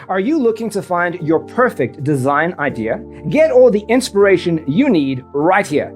Are you looking to find your perfect design idea? Get all the inspiration you need right here.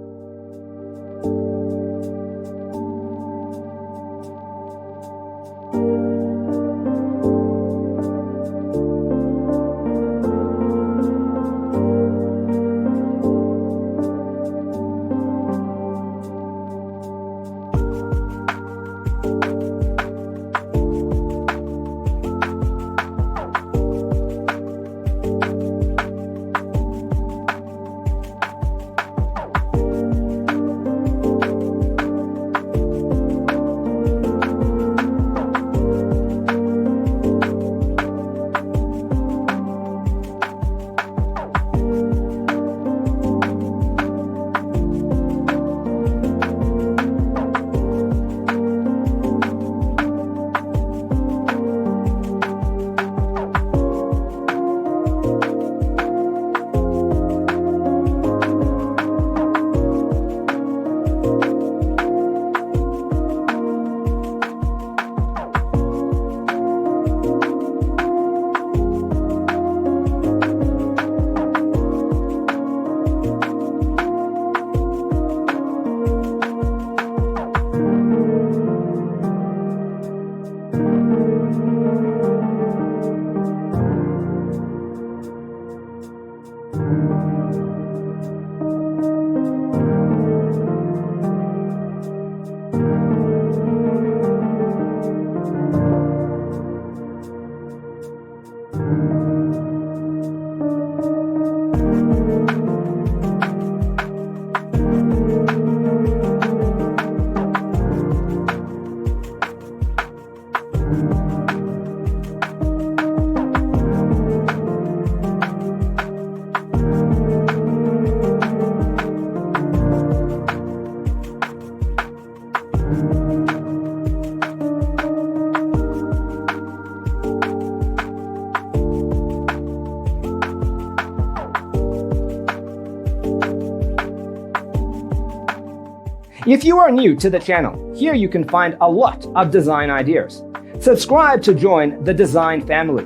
If you are new to the channel, here you can find a lot of design ideas. Subscribe to join the design family.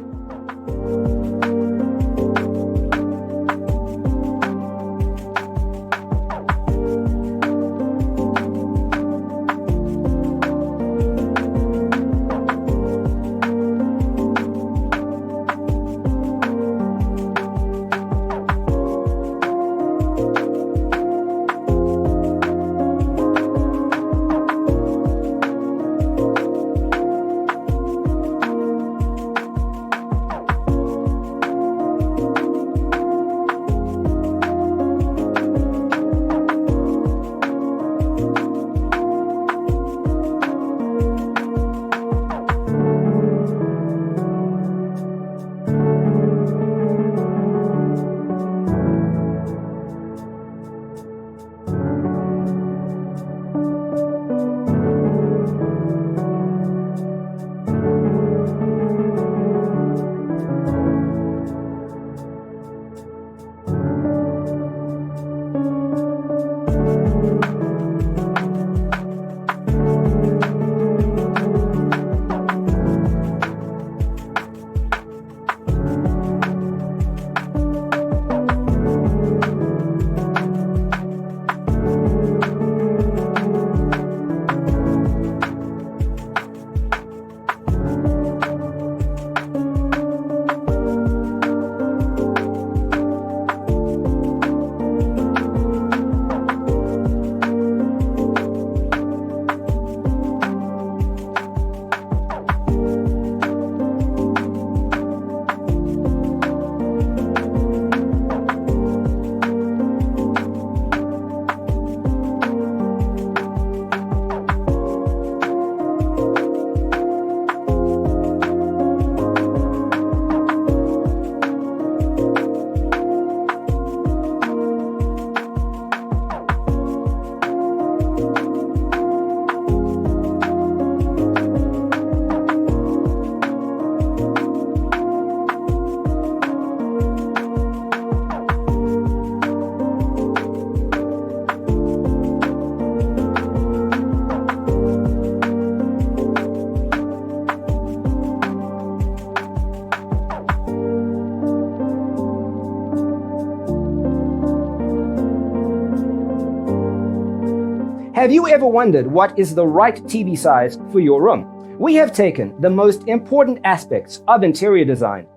Have you ever wondered what is the right TV size for your room? We have taken the most important aspects of interior design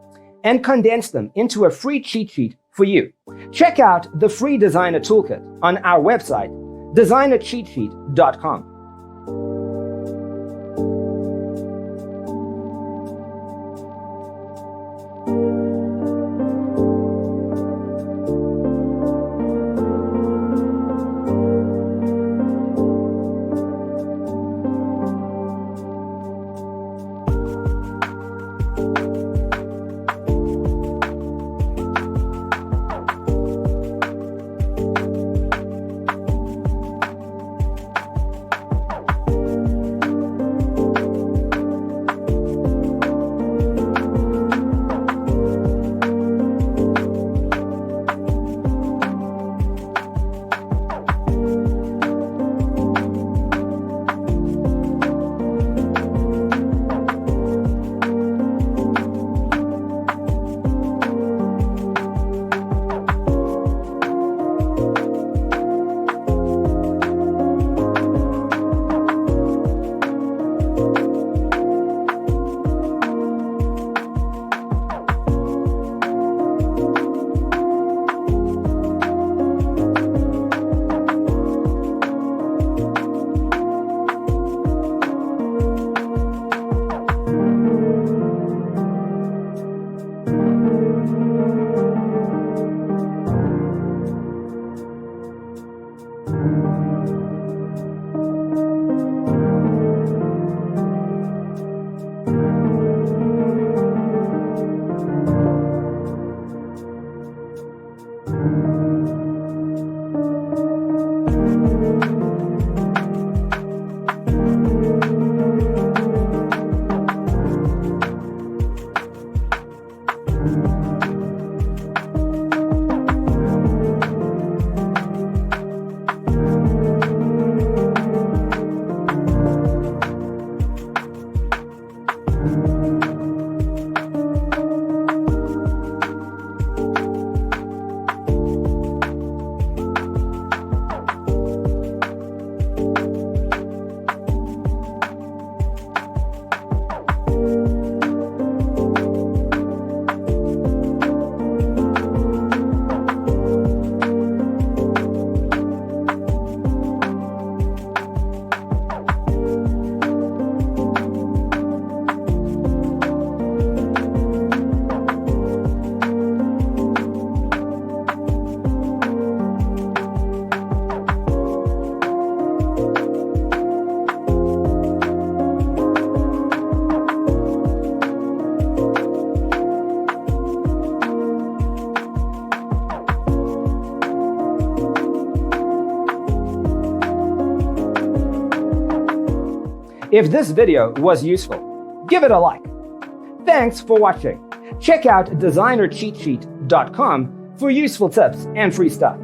and condensed them into a free cheat sheet for you. Check out the free designer toolkit on our website, designercheatsheet.com. If this video was useful, give it a like. Thanks for watching. Check out designercheatsheet.com for useful tips and free stuff.